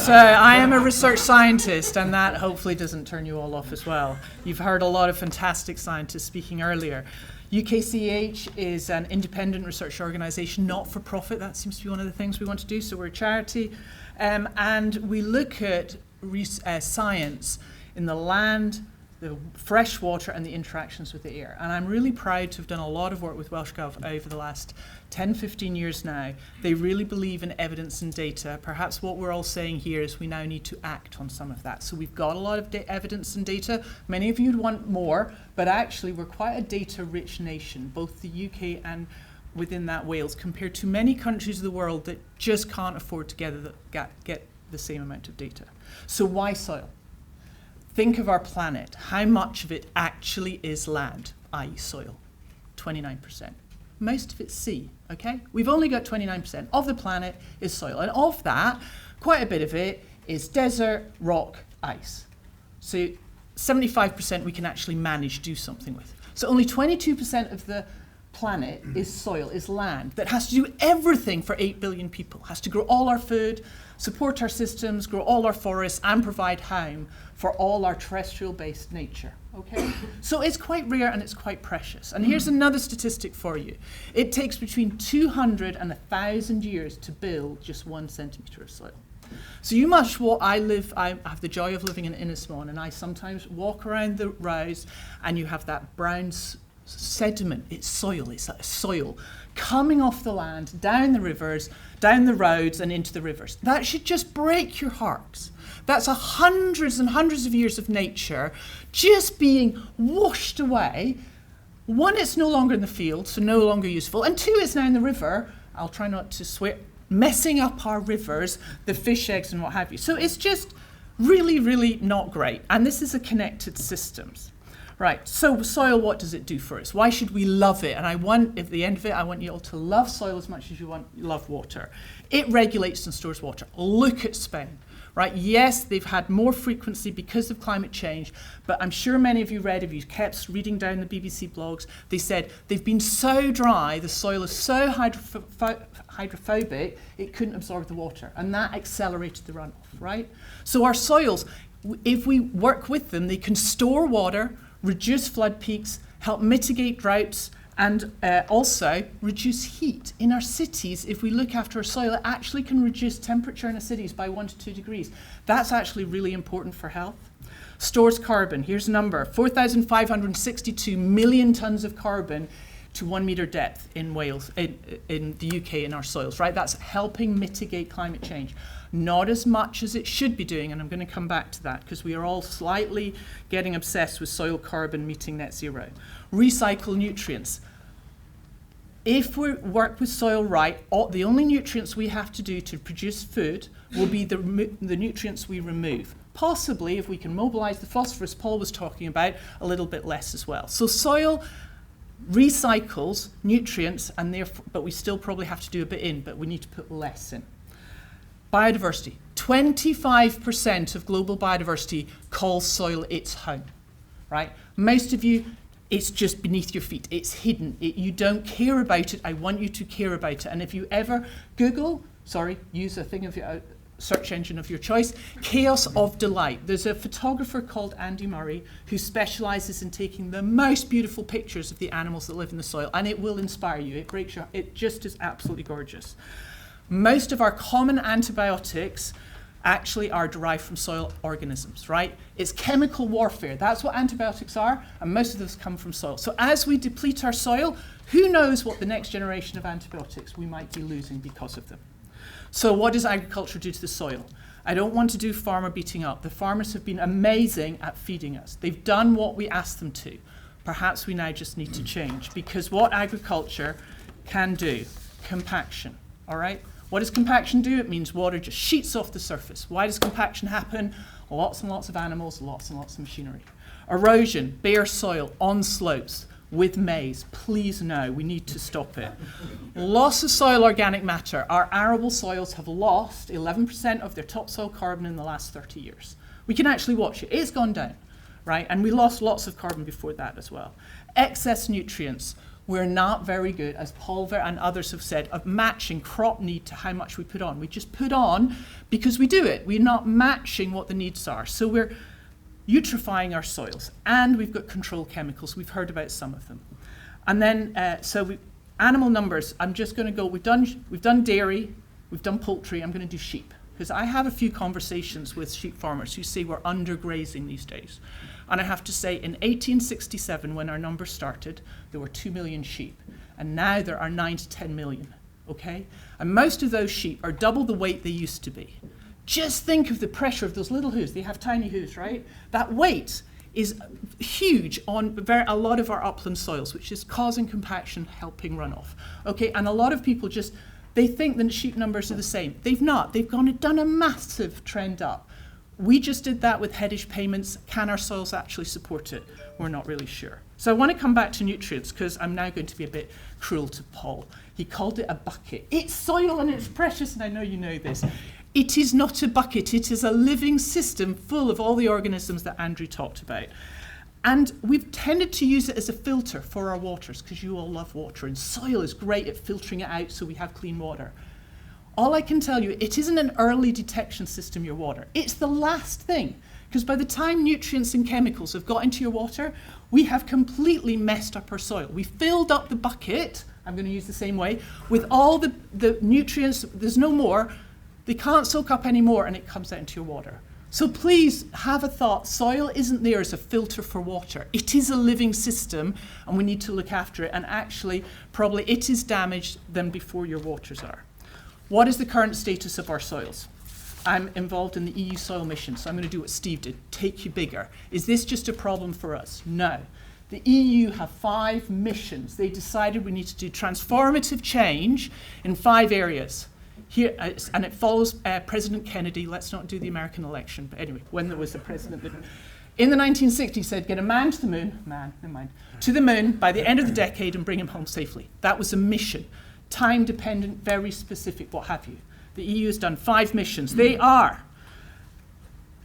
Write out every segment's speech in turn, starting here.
So I am a research scientist, and that hopefully doesn't turn you all off as well. You've heard a lot of fantastic scientists speaking earlier. UKCH is an independent research organisation, not for profit. That seems to be one of the things we want to do. So we're a charity, and we look at science in the land, the fresh water, and the interactions with the air. And I'm really proud to have done a lot of work with Welsh Gov over the last 10, 15 years now. They really believe in evidence and data. Perhaps what we're all saying here is we now need to act on some of that. So we've got a lot of evidence and data. Many of you want more, but actually we're quite a data-rich nation, both the UK and within that Wales, compared to many countries of the world that just can't afford to get the same amount of data. So why soil? Think of our planet. How much of it actually is land, i.e. soil? 29%. Most of it's sea, okay? We've only got 29% of the planet is soil. And of that, quite a bit of it is desert, rock, ice. So 75% we can actually manage to do something with. So only 22% of the planet is soil, is land, that has to do everything for 8 billion people. Has to grow all our food, support our systems, grow all our forests, and provide home for all our terrestrial-based nature, okay? So it's quite rare and it's quite precious. And here's another statistic for you. It takes between 200 and 1,000 years to build just 1 centimetre of soil. So you must walk, I have the joy of living in Innismore, and I sometimes walk around the rows and you have that brown sediment, it's that soil coming off the land, down the rivers, down the roads and into the rivers. That should just break your hearts. That's hundreds and hundreds of years of nature just being washed away. One, it's no longer in the field, so no longer useful. And two, it's now in the river. I'll try not to swear, messing up our rivers, the fish eggs and what have you. So it's just really, really not great. And this is a connected systems. Right, so soil, what does it do for us? Why should we love it? And at the end of it, I want you all to love soil as much as you love water. It regulates and stores water. Look at Spain, right? Yes, they've had more frequency because of climate change, but I'm sure many of you read, if you kept reading down the BBC blogs, they said they've been so dry, the soil is so hydrophobic, it couldn't absorb the water, and that accelerated the runoff, right? So our soils, if we work with them, they can store water, reduce flood peaks, help mitigate droughts, and also reduce heat. In our cities, if we look after our soil, it actually can reduce temperature in our cities by 1 to 2 degrees. That's actually really important for health. Stores carbon. Here's a number, 4,562 million tonnes of carbon to 1 metre depth in Wales, in the UK, in our soils, right? That's helping mitigate climate change. Not as much as it should be doing, and I'm going to come back to that because we are all slightly getting obsessed with soil carbon meeting net zero. Recycle nutrients. If we work with soil right, the only nutrients we have to do to produce food will be the nutrients we remove. Possibly, if we can mobilise the phosphorus Paul was talking about, a little bit less as well. So soil recycles nutrients, and therefore, but we still probably have to do a bit in, but we need to put less in. Biodiversity. 25% of global biodiversity calls soil its home, right? Most of you, it's just beneath your feet. It's hidden. You don't care about it. I want you to care about it. And if you ever use a thing of your search engine of your choice, chaos of delight. There's a photographer called Andy Murray who specialises in taking the most beautiful pictures of the animals that live in the soil, and it will inspire you. It breaks your heart. It just is absolutely gorgeous. Most of our common antibiotics actually are derived from soil organisms, right? It's chemical warfare. That's what antibiotics are, and most of those come from soil. So as we deplete our soil, who knows what the next generation of antibiotics we might be losing because of them. So what does agriculture do to the soil? I don't want to do farmer beating up. The farmers have been amazing at feeding us. They've done what we asked them to. Perhaps we now just need to change, because what agriculture can do, compaction, all right? What does compaction do? It means water just sheets off the surface. Why does compaction happen? Lots and lots of animals, lots and lots of machinery. Erosion, bare soil, on slopes, with maize. Please no, we need to stop it. Loss of soil organic matter. Our arable soils have lost 11% of their topsoil carbon in the last 30 years. We can actually watch it. It's gone down, right? And we lost lots of carbon before that as well. Excess nutrients. we're not very good, as Paul and others have said, of matching crop need to how much we put on. We just put on because we do it. We're not matching what the needs are. So we're eutrophying our soils, and we've got control chemicals. We've heard about some of them. And then, animal numbers, I'm just going to go, we've done dairy, we've done poultry, I'm going to do sheep. Because I have a few conversations with sheep farmers who say we're undergrazing these days. And I have to say, in 1867, when our numbers started, there were 2 million sheep. And now there are 9 to 10 million, okay? And most of those sheep are double the weight they used to be. Just think of the pressure of those little hooves. They have tiny hooves, right? That weight is huge on a lot of our upland soils, which is causing compaction, helping runoff. Okay, and a lot of people just, they think the sheep numbers are the same. They've not. They've gone and done a massive trend up. We just did that with headage payments. Can our soils actually support it? We're not really sure. So I want to come back to nutrients, because I'm now going to be a bit cruel to Paul. He called it a bucket. It's soil and it's precious, and I know you know this. It is not a bucket. It is a living system full of all the organisms that Andrew talked about. And we've tended to use it as a filter for our waters, because you all love water, and soil is great at filtering it out so we have clean water. All I can tell you, it isn't an early detection system, your water. It's the last thing, because by the time nutrients and chemicals have got into your water, we have completely messed up our soil. We filled up the bucket, I'm going to use the same way, with all the nutrients. There's no more. They can't soak up any more, and it comes out into your water. So please have a thought. Soil isn't there as a filter for water. It is a living system, and we need to look after it. And actually, probably it is damaged than before your waters are. What is the current status of our soils? I'm involved in the EU soil mission, so I'm going to do what Steve did, take you bigger. Is this just a problem for us? No. The EU have 5 missions. They decided we need to do transformative change in 5 areas. Here, and it follows President Kennedy. Let's not do the American election, but anyway, when there was a president that in the 1960s said, get a man to the moon, to the moon by the end of the decade and bring him home safely. That was a mission, time dependent, very specific, what have you. The EU has done 5 missions. They are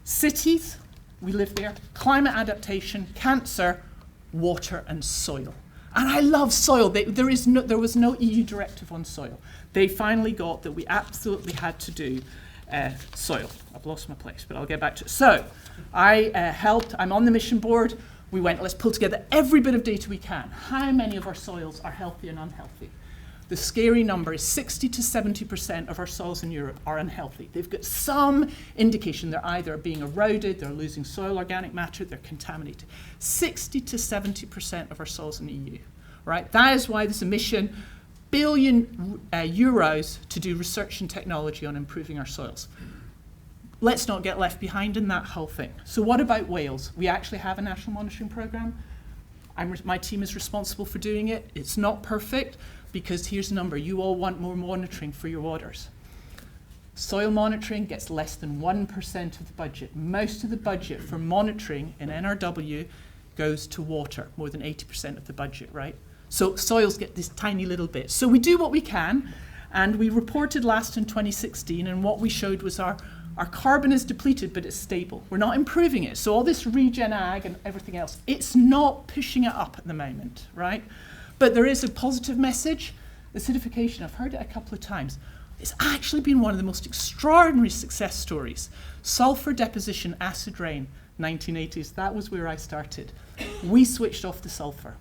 cities, we live there, climate adaptation, cancer, water and soil. And I love soil. There was no EU directive on soil. They finally got that we absolutely had to do soil. I've lost my place, but I'll get back to it. So I helped. I'm on the mission board. We went, let's pull together every bit of data we can. How many of our soils are healthy and unhealthy? The scary number is 60 to 70% of our soils in Europe are unhealthy. They've got some indication they're either being eroded, they're losing soil organic matter, they're contaminated. 60 to 70% of our soils in the EU, right? That is why there's a mission, billion euros to do research and technology on improving our soils. Let's not get left behind in that whole thing. So what about Wales? We actually have a national monitoring program. My team is responsible for doing it. It's not perfect, because here's the number. You all want more monitoring for your waters. Soil monitoring gets less than 1% of the budget. Most of the budget for monitoring in NRW goes to water, more than 80% of the budget, right? So soils get this tiny little bit. So we do what we can, and we reported last in 2016, and what we showed was our carbon is depleted, but it's stable. We're not improving it. So all this regen ag and everything else, it's not pushing it up at the moment, right? But there is a positive message. Acidification, I've heard it a couple of times. It's actually been one of the most extraordinary success stories. Sulfur deposition, acid rain, 1980s, that was where I started. We switched off the sulfur.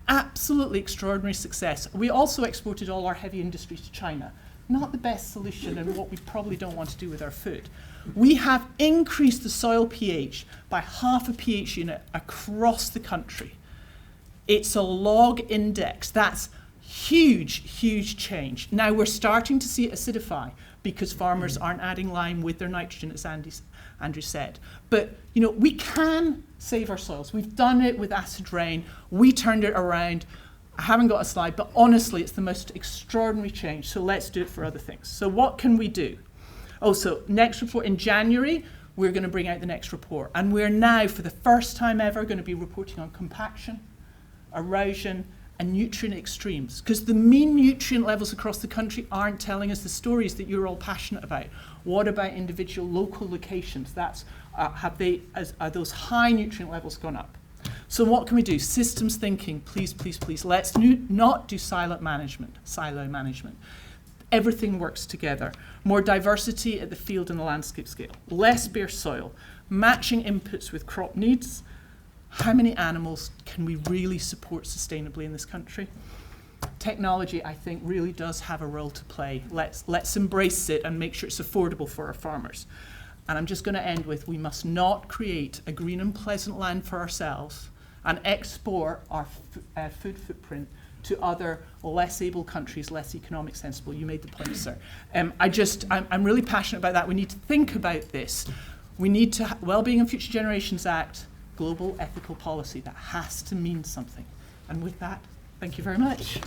Absolutely extraordinary success. We also exported all our heavy industry to China. Not the best solution, and what we probably don't want to do with our food. We have increased the soil pH by half a pH unit across the country. It's a log index. That's huge, huge change. Now we're starting to see it acidify because farmers aren't adding lime with their nitrogen, as Andrew said. But we can save our soils. We've done it with acid rain. We turned it around. I haven't got a slide, but honestly, it's the most extraordinary change. So let's do it for other things. So what can we do? Oh, so next report in January, we're going to bring out the next report. And we're now, for the first time ever, going to be reporting on compaction, erosion, and nutrient extremes. Because the mean nutrient levels across the country aren't telling us the stories that you're all passionate about. What about individual local locations? Are those high nutrient levels gone up? So what can we do? Systems thinking, please, please, please. Let's not do silo management. Everything works together. More diversity at the field and the landscape scale. Less bare soil. Matching inputs with crop needs. How many animals can we really support sustainably in this country? Technology, I think, really does have a role to play. Let's embrace it and make sure it's affordable for our farmers. And I'm just going to end with, we must not create a green and pleasant land for ourselves and export our food footprint to other less able countries, less economic sensible. You made the point, sir. I'm really passionate about that. We need to think about this. We need to, Wellbeing and Future Generations Act, global ethical policy. That has to mean something. And with that, thank you very much.